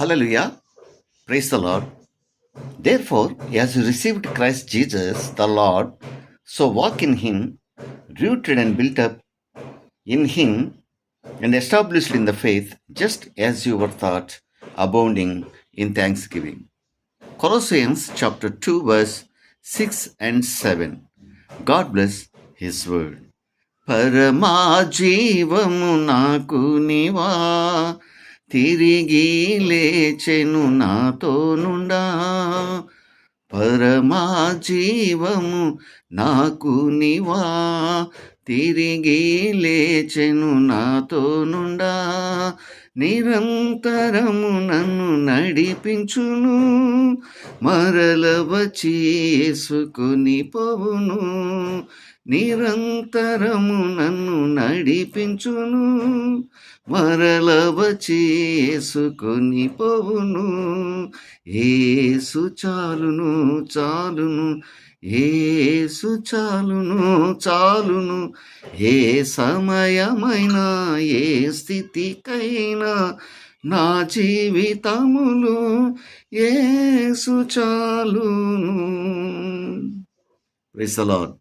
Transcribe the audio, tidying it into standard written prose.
Hallelujah. Praise the Lord. Therefore, as you received Christ Jesus the Lord, so walk in him, rooted and built up in him, and established in the faith, just as you were taught, abounding in thanksgiving. Colossians chapter 2, verse 6 and 7. God bless his word. పరమా జీవము నాకు నీవా, తిరిగి లేచెను నాతో నుండా. పరమా జీవము నాకు నీవా, తిరిగి లేచెను నాతో నుండా. నిరంతరము నన్ను నడిపించును, మరల వచ్చి యేసుకొని పోవును. నిరంతరము నన్ను నడిపించును, మరల వచ్చి యేసుకొని పోవును. యేసు చాలును చాలును, యేసు చాలును చాలును. ఏ సమయమైనా ఏ స్థితికైనా నా జీవితములో యేసు చాలును. Praise the lord.